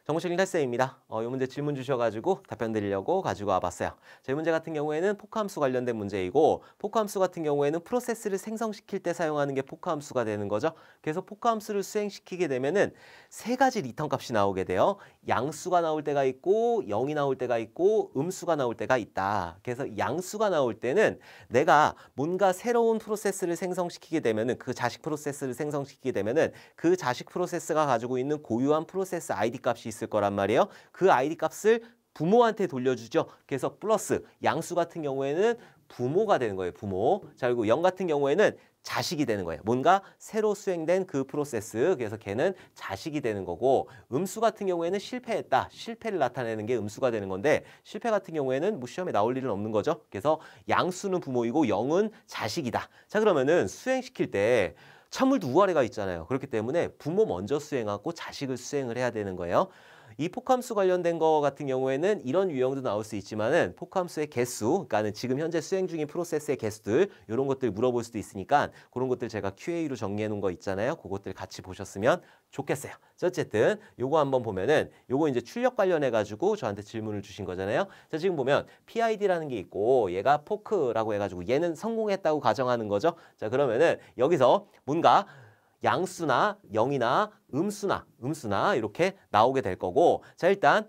정보실링 탈쌤입니다. 이 문제 질문 주셔가지고 답변 드리려고 가지고 와봤어요. 이 문제 같은 경우에는 포크함수 관련된 문제이고 포크함수 같은 경우에는 프로세스를 생성시킬 때 사용하는 게 포크함수가 되는 거죠. 그래서 포크함수를 수행시키게 되면은 세 가지 리턴 값이 나오게 돼요. 양수가 나올 때가 있고 0이 나올 때가 있고 음수가 나올 때가 있다. 그래서 양수가 나올 때는 내가 뭔가 새로운 프로세스를 생성시키게 되면은 그 자식 프로세스를 생성시키게 되면은 그 자식 프로세스가 가지고 있는 고유한 프로세스 ID 값이 있을 거란 말이에요. 그 ID 값을 부모한테 돌려주죠. 그래서 플러스 양수 같은 경우에는 부모가 되는 거예요. 부모. 자, 그리고 0 같은 경우에는 자식이 되는 거예요. 뭔가 새로 수행된 그 프로세스. 그래서 걔는 자식이 되는 거고 음수 같은 경우에는 실패했다. 실패를 나타내는 게 음수가 되는 건데 실패 같은 경우에는 뭐 시험에 나올 일은 없는 거죠. 그래서 양수는 부모이고 0은 자식이다. 자, 그러면은 수행시킬 때 참물도 우아래가 있잖아요. 그렇기 때문에 부모 먼저 수행하고 자식을 수행을 해야 되는 거예요. 이 포크함수 관련된 거 같은 경우에는 이런 유형도 나올 수 있지만은 포크함수의 개수, 그러니까는 지금 현재 수행 중인 프로세스의 개수들 이런 것들 물어볼 수도 있으니까 그런 것들 제가 QA로 정리해 놓은 거 있잖아요. 그것들 같이 보셨으면 좋겠어요. 자, 어쨌든 요거 한번 보면은 요거 이제 출력 관련해 가지고 저한테 질문을 주신 거잖아요. 자, 지금 보면 PID라는 게 있고 얘가 포크라고 해가지고 얘는 성공했다고 가정하는 거죠. 자, 그러면은 여기서 뭔가 양수나 0이나 음수나 이렇게 나오게 될 거고 자, 일단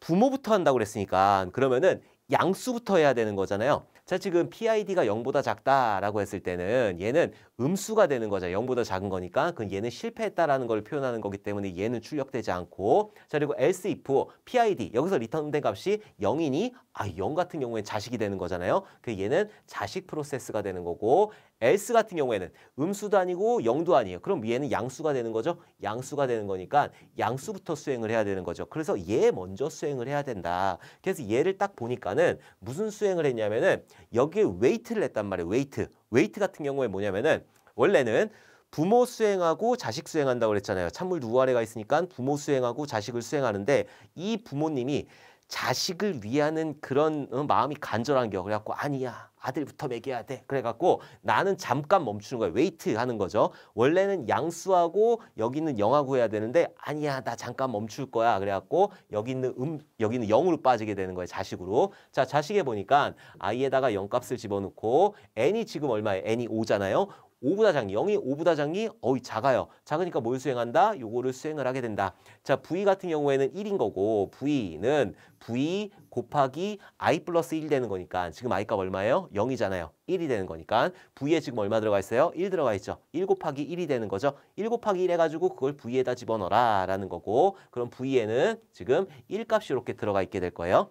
부모부터 한다고 그랬으니까 그러면은 양수부터 해야 되는 거잖아요. 자, 지금 PID가 0보다 작다라고 했을 때는 얘는 음수가 되는 거죠. 0보다 작은 거니까 그 얘는 실패했다라는 걸 표현하는 거기 때문에 얘는 출력되지 않고 자, 그리고 else if PID 여기서 리턴된 값이 0이니 0 같은 경우에 자식이 되는 거잖아요. 그 얘는 자식 프로세스가 되는 거고 else 같은 경우에는 음수도 아니고 0도 아니에요. 그럼 얘는 양수가 되는 거죠. 양수가 되는 거니까 양수부터 수행을 해야 되는 거죠. 그래서 얘 먼저 수행을 해야 된다. 그래서 얘를 딱 보니까는 무슨 수행을 했냐면은 여기에 웨이트를 했단 말이에요. 웨이트 같은 경우에 뭐냐면은 원래는 부모 수행하고 자식 수행한다고 그랬잖아요. 찬물 두 아래가 있으니까 부모 수행하고 자식을 수행하는데 이 부모님이 자식을 위하는 그런 마음이 간절한 겨. 그래갖고 아니야. 아들부터 먹여야 돼. 그래갖고 나는 잠깐 멈추는 거야. 웨이트 하는 거죠. 원래는 양수하고 여기 있는 0하고 해야 되는데 아니야. 나 잠깐 멈출 거야. 그래갖고 여기 있는 0으로 빠지게 되는 거예요. 자식으로. 자, 자식에 보니까 i에다가 0 값을 집어넣고 n이 지금 얼마예요? n이 5잖아요. 5보다 작니? 0이 5보다 작니? 작아요. 작으니까 뭘 수행한다? 요거를 수행을 하게 된다. 자, V 같은 경우에는 1인 거고 V는 V 곱하기 I 플러스 1 되는 거니까 지금 I 값 얼마예요? 0이잖아요. 1이 되는 거니까 V에 지금 얼마 들어가 있어요? 1 들어가 있죠. 1 곱하기 1이 되는 거죠. 1 곱하기 1 해가지고 그걸 V에다 집어넣어라 라는 거고 그럼 V에는 지금 1 값이 이렇게 들어가 있게 될 거예요.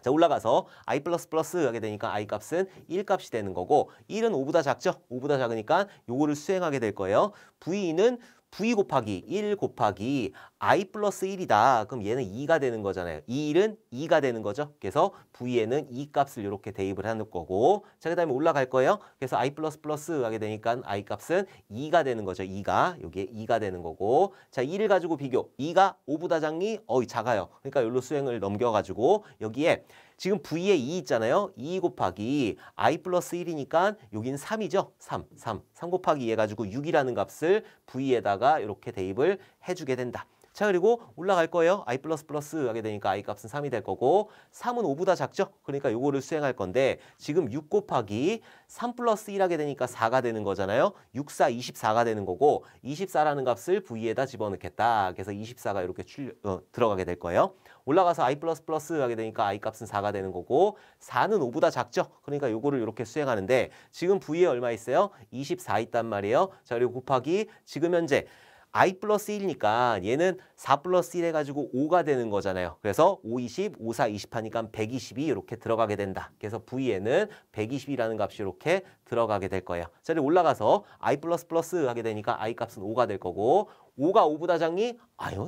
자, 올라가서 i 플러스 하게 되니까 i 값은 1 값이 되는 거고 1은 5보다 작죠? 5보다 작으니까 요거를 수행하게 될 거예요. v는 v 곱하기 1 곱하기 i 플러스 1이다. 그럼 얘는 2가 되는 거잖아요. 이 1은 2가 되는 거죠. 그래서 v에는 2 값을 이렇게 대입을 하는 거고 자, 그 다음에 올라갈 거예요. 그래서 i 플러스 하게 되니까 i 값은 2가 되는 거죠. 2가 여기에 2가 되는 거고 자, 2를 가지고 비교 2가 5보다 작니? 작아요. 그러니까 여기로 수행을 넘겨가지고 여기에 지금 V에 2 있잖아요. 2 곱하기 I 플러스 1이니까 여긴 3이죠. 3 곱하기 2 해가지고 6이라는 값을 V에다가 이렇게 대입을 해주게 된다. 자, 그리고 올라갈 거예요. I 플러스 하게 되니까 I 값은 3이 될 거고 3은 5보다 작죠? 그러니까 요거를 수행할 건데 지금 6 곱하기 3 플러스 1 하게 되니까 4가 되는 거잖아요. 6, 4, 24가 되는 거고 24라는 값을 V에다 집어넣겠다. 그래서 24가 이렇게 들어가게 될 거예요. 올라가서 I 플러스 하게 되니까 I 값은 4가 되는 거고 4는 5보다 작죠? 그러니까 요거를 이렇게 수행하는데 지금 V에 얼마 있어요? 24 있단 말이에요. 자, 그리고 곱하기 지금 현재 I 플러스 1이니까 얘는 4 플러스 1 해가지고 5가 되는 거잖아요. 그래서 5, 20, 5, 4, 20 하니까 120이 이렇게 들어가게 된다. 그래서 V에는 120이라는 값이 이렇게 들어가게 될 거예요. 자, 그리고 올라가서 I 플러스 하게 되니까 I 값은 5가 될 거고 5가 5보다 작니?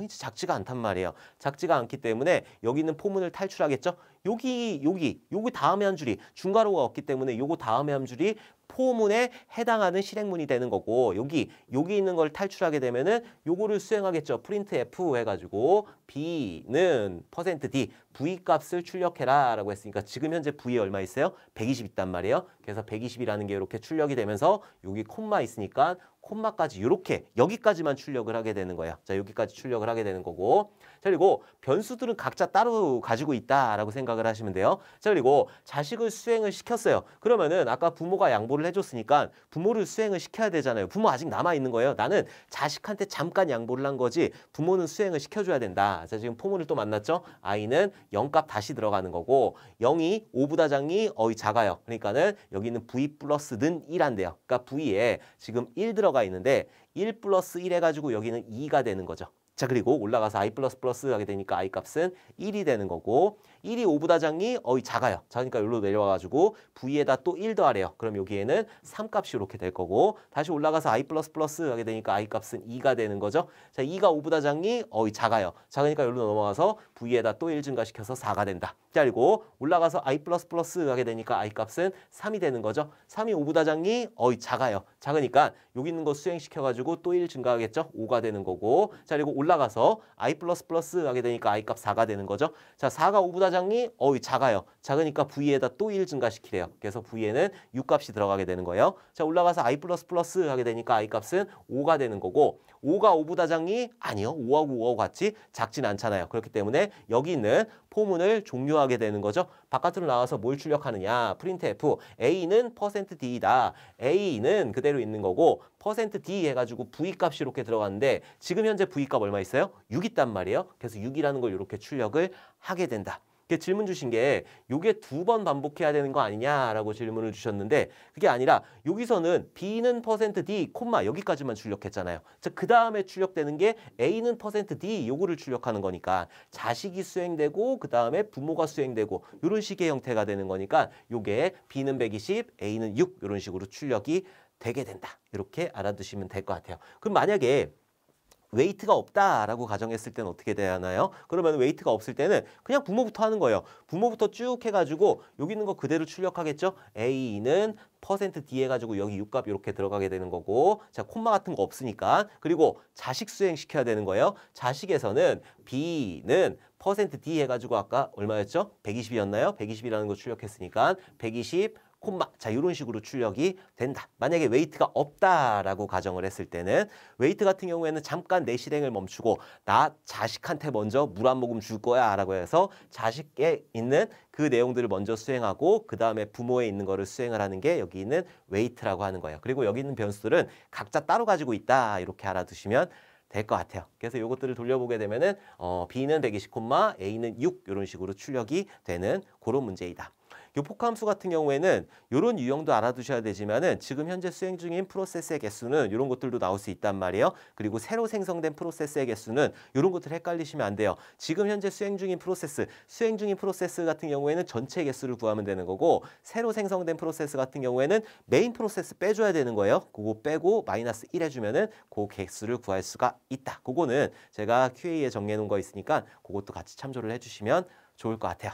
이제 작지가 않단 말이에요. 작지가 않기 때문에 여기 있는 포문을 탈출하겠죠? 여기 다음에 한 줄이 중괄호가 없기 때문에 요거 다음에 한 줄이 포문에 해당하는 실행문이 되는 거고 여기 있는 걸 탈출하게 되면은 요거를 수행하겠죠. 프린트 F 해가지고 B는 %D V 값을 출력해라 라고 했으니까 지금 현재 V에 얼마 있어요? 120 있단 말이에요. 그래서 120이라는 게 이렇게 출력이 되면서 여기 콤마 있으니까 콤마까지 이렇게 여기까지만 출력을 하게 되는 거야. 자, 여기까지 출력을 하게 되는 거고 자, 그리고 변수들은 각자 따로 가지고 있다라고 생각을 하시면 돼요. 자, 그리고 자식을 수행을 시켰어요. 그러면은 아까 부모가 양보를 해줬으니까 부모를 수행을 시켜야 되잖아요. 부모 아직 남아있는 거예요. 나는 자식한테 잠깐 양보를 한 거지 부모는 수행을 시켜줘야 된다. 자, 지금 포문을 또 만났죠? i는 0값 다시 들어가는 거고 0이 5보다 작니? 작아요. 그러니까는 여기는 v 플러스는 1한대요. 그러니까 v에 지금 1 들어가 있는데 1 플러스 1 해가지고 여기는 2가 되는 거죠. 자, 그리고 올라가서 i 플러스 플러스 하게 되니까 i 값은 1이 되는 거고 1이 5보다 작니? 작아요. 작으니까 여기로 내려와가지고 v에다 또 1 더하래요. 그럼 여기에는 3 값이 이렇게 될 거고 다시 올라가서 i 플러스 플러스 하게 되니까 i 값은 2가 되는 거죠. 자, 2가 5보다 작니? 작아요. 작으니까 여기로 넘어가서 v에다 또 1 증가시켜서 4가 된다. 자, 그리고 올라가서 i 플러스 플러스 하게 되니까 i 값은 3이 되는 거죠. 3이 5보다 작니? 작아요. 작으니까 여기 있는 거 수행시켜가지고 또 1 증가하겠죠? 5가 되는 거고 자, 그리고 올라가서 i 플러스 플러스 하게 되니까 i 값 4가 되는 거죠. 자, 4가 5보다 작니? 작아요. 작으니까 v에다 또 1 증가시키래요. 그래서 v에는 6값이 들어가게 되는 거예요. 자, 올라가서 i 플러스 플러스 하게 되니까 i 값은 5가 되는 거고 5가 5보다 작니? 아니요. 5하고 5하고 같이 작진 않잖아요. 그렇기 때문에 여기 있는 포문을 종료하게 되는 거죠. 바깥으로 나와서 뭘 출력하느냐. 프린트f a는 %d다. a는 그대로 있는 거고 %d 해가지고 v값이 이렇게 들어갔는데 지금 현재 v값 얼마 있어요? 6 있단 말이에요. 그래서 6이라는 걸 이렇게 출력을 하게 된다. 질문 주신 게 요게 2번 반복해야 되는 거 아니냐라고 질문을 주셨는데 그게 아니라 여기서는 b는 %d, 여기까지만 출력했잖아요. 자, 그 다음에 출력되는 게 a는 %d 요거를 출력하는 거니까 자식이 수행되고 그 다음에 부모가 수행되고 이런 식의 형태가 되는 거니까 요게 b는 120, a는 6 이런 식으로 출력이 되게 된다. 이렇게 알아두시면 될 것 같아요. 그럼 만약에 웨이트가 없다라고 가정했을 때는 어떻게 돼야 하나요? 그러면 웨이트가 없을 때는 그냥 부모부터 하는 거예요. 부모부터 쭉 해가지고 여기 있는 거 그대로 출력하겠죠? A는 %D 해가지고 여기 6값 이렇게 들어가게 되는 거고 자, 콤마 같은 거 없으니까 그리고 자식 수행시켜야 되는 거예요. 자식에서는 B는 %D 해가지고 아까 얼마였죠? 120이었나요? 120이라는 거 출력했으니까 120 자, 이런 식으로 출력이 된다. 만약에 웨이트가 없다라고 가정을 했을 때는 웨이트 같은 경우에는 잠깐 내 실행을 멈추고 나 자식한테 먼저 물 한 모금 줄 거야 라고 해서 자식에 있는 그 내용들을 먼저 수행하고 그 다음에 부모에 있는 거를 수행을 하는 게 여기 있는 웨이트라고 하는 거예요. 그리고 여기 있는 변수들은 각자 따로 가지고 있다. 이렇게 알아두시면 될 것 같아요. 그래서 이것들을 돌려보게 되면은 B는 120, A는 6 이런 식으로 출력이 되는 그런 문제이다. 요 포함수 같은 경우에는 이런 유형도 알아두셔야 되지만은 지금 현재 수행 중인 프로세스의 개수는 이런 것들도 나올 수 있단 말이에요. 그리고 새로 생성된 프로세스의 개수는 이런 것들 헷갈리시면 안 돼요. 지금 현재 수행 중인 프로세스 같은 경우에는 전체 개수를 구하면 되는 거고 새로 생성된 프로세스 같은 경우에는 메인 프로세스 빼줘야 되는 거예요. 그거 빼고 마이너스 1 해주면은 그 개수를 구할 수가 있다. 그거는 제가 QA에 정리해 놓은 거 있으니까 그것도 같이 참조를 해주시면 좋을 것 같아요.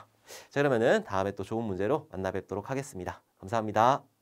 자, 그러면은 다음에 또 좋은 문제로 만나 뵙도록 하겠습니다. 감사합니다.